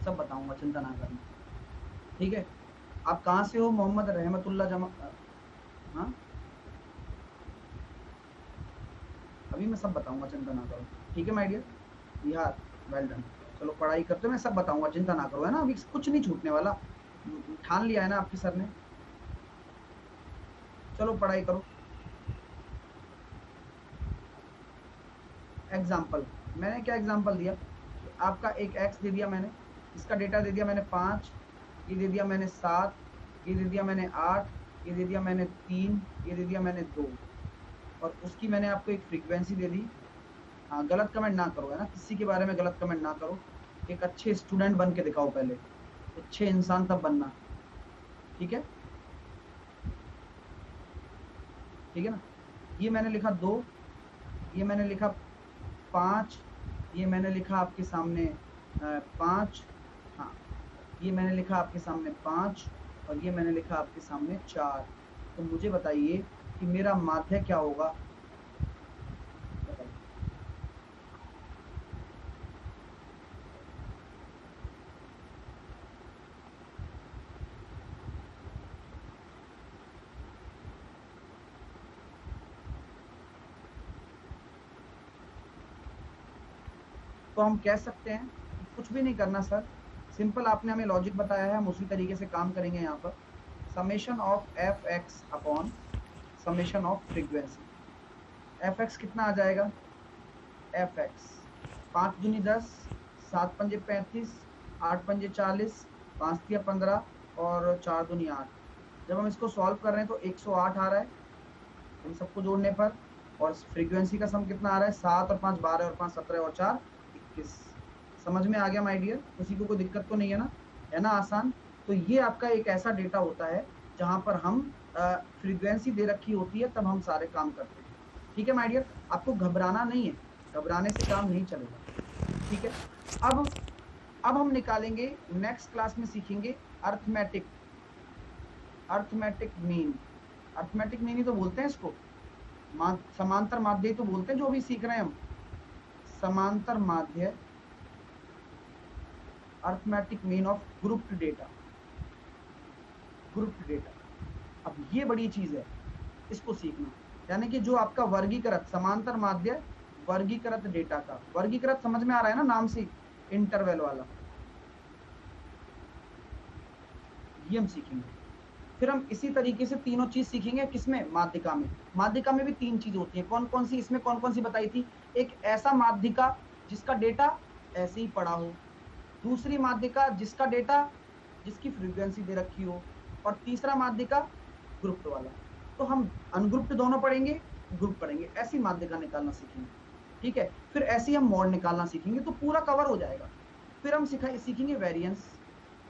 सब बताऊंगा, चिंता ना करना, ठीक है। आप कहाँ से हो मोहम्मद रहमतुल्लाह जमान, हाँ अभी मैं सब बताऊंगा, चिंता ना करो, ठीक है my dear Bihar, well done. चलो पढ़ाई करते मैं सब बताऊंगा, चिंता ना करो, है ना, अभी कुछ नहीं छूटने वाला, ठान लिया है ना आपके सर ने। चलो पढ़ाई करो। एग्जाम्पल, मैंने क्या एग्जाम्पल दिया, आपका एक x दे दिया मैंने, इसका डेटा दे दिया मैंने 5, ये दे दिया मैंने 7, ये दे दिया मैंने 8, ये दे दिया मैंने 3, ये दे दिया मैंने 2, और उसकी मैंने आपको एक फ्रीक्वेंसी दे दी। हाँ गलत कमेंट ना करो, है ना, किसी के बारे में गलत कमेंट ना करो, एक अच्छे स्टूडेंट बन के दिखाओ, पहले अच्छे इंसान तब बनना, ठीक है, ठीक है ना। ये मैंने लिखा 2, ये मैंने लिखा 5, ये मैंने लिखा आपके सामने 5, हाँ ये मैंने लिखा आपके सामने 5, और ये मैंने लिखा आपके सामने 4। तो मुझे बताइए कि मेरा माध्य क्या होगा। बताइए। तो हम कह सकते हैं कि कुछ भी नहीं करना सर, सिंपल आपने हमें लॉजिक बताया है, हम उसी तरीके से काम करेंगे यहाँ पर। Summation of F x upon summation of frequency. F x कितना आ जाएगा, एफ एक्स 5 दूनी 10, 7 पंजे 35, 8 पंजे 40, 5 तिया 15 और 4 दूनी 8। जब हम इसको सॉल्व कर रहे हैं तो 108 आ रहा है इन सबको जोड़ने पर। और फ्रीक्वेंसी का सम कितना आ रहा है, 7 और 5 12 और 5 17 और 4 21। समझ में आ गया माय डियर, किसी को कोई दिक्कत तो नहीं है ना, है ना आसान। तो ये आपका एक ऐसा डेटा होता है जहां पर हम फ्रीक्वेंसी दे रखी होती है, तब हम सारे काम करते हैं। ठीक है माय डियर, आपको घबराना नहीं है, घबराने से काम नहीं चलेगा। ठीक है, अब हम निकालेंगे, नेक्स्ट क्लास में सीखेंगे arithmetic mean. Arithmetic mean he तो बोलते हैं इसको, समांतर माध्य ही तो बोलते हैं जो भी सीख रहे हैं हम, समांतर माध्य arithmetic mean of grouped data. अब ये बड़ी चीज है, इसको सीखना। यानी कि जो आपका वर्गीकृत समांतर माध्य वर्गीकृत डेटा का, वर्गीकृत समझ में आ रहा है ना नाम से, इंटरवल वाला, ये हम सीखेंगे। फिर हम इसी तरीके से तीनों चीज सीखेंगे किसमें, माध्यिका में। माध्यिका में भी 3 चीज होती है, कौन कौन सी, इसमें कौन कौन सी बताई थी। एक ऐसा माध्यिका जिसका डेटा ऐसे ही पड़ा हो, दूसरी माध्यिका जिसका डेटा, जिसकी फ्रीक्वेंसी दे रखी हो, और तीसरा माध्यिका ग्रुप वाला। तो हम अनग्रुप्ड दोनों पढ़ेंगे, ग्रुप पढ़ेंगे, ऐसी माध्यिका निकालना सीखेंगे। ठीक है, फिर ऐसे ही हम मॉड निकालना सीखेंगे, तो पूरा कवर हो जाएगा। फिर हम सीखेंगे वेरिएंस,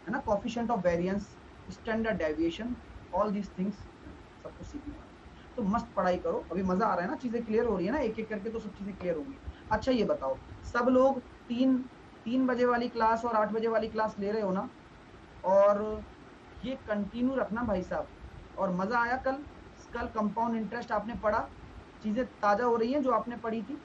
है ना, coefficient of variance, standard deviation, all these things सब कुछ सीखने वाले। तो मस्त पढ़ाई करो, अभी मजा आ रहा है ना, चीजें क्लियर हो रही है ना, एक एक करके तो सब चीजें क्लियर होंगी। अच्छा ये बताओ, सब लोग 3 बजे वाली क्लास और 8 बजे वाली क्लास ले रहे हो ना, और ये कंटिन्यू रखना भाई साहब। और मजा आया कल कंपाउंड इंटरेस्ट आपने पढ़ा, चीजें ताजा हो रही हैं जो आपने पढ़ी थी।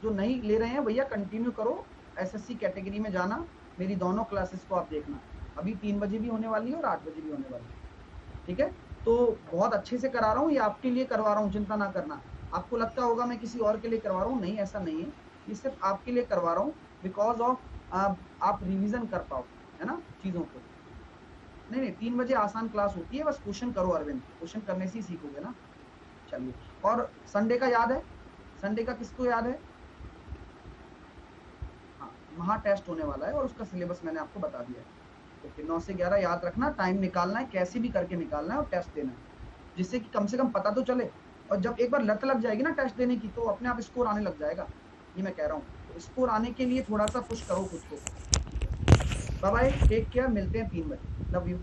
जो नहीं ले रहे हैं भैया कंटिन्यू करो, एसएससी कैटेगरी में जाना, मेरी दोनों क्लासेस को आप देखना, अभी 3 बजे भी होने वाली है और 8 बजे भी होने वाली है। ठीक है, तो बहुत अच्छे से करा रहा हूँ, ये आपके लिए करवा रहा हूँ, चिंता ना करना। आपको लगता होगा मैं किसी और के लिए करवा रहा हूँ, नहीं ऐसा नहीं है, ये सिर्फ आपके लिए करवा रहा हूँ, बिकॉज ऑफ आप रिविजन कर पाओ, है ना, चीजों को। नहीं 3 बजे आसान क्लास होती है, बस क्वेश्चन करो अरविंद, क्वेश्चन करने से ही सीखोगे ना। चलिए, और संडे का याद है, संडे का किसको याद है, हाँ महा टेस्ट होने वाला है और उसका सिलेबस मैंने आपको बता दिया है। तो फिर 9 से 11 याद रखना, टाइम निकालना है, कैसे भी करके निकालना है और टेस्ट देना है, जिससे कि कम से कम पता तो चले। और जब एक बार लत लग जाएगी ना टेस्ट देने की, तो अपने आप स्कोर आने लग जाएगा, ये मैं कह रहा हूँ। तो स्कोर आने के लिए थोड़ा सा पुश करो खुद को। बाय बाय, टेक केयर, मिलते हैं 3 बजे, लव यू।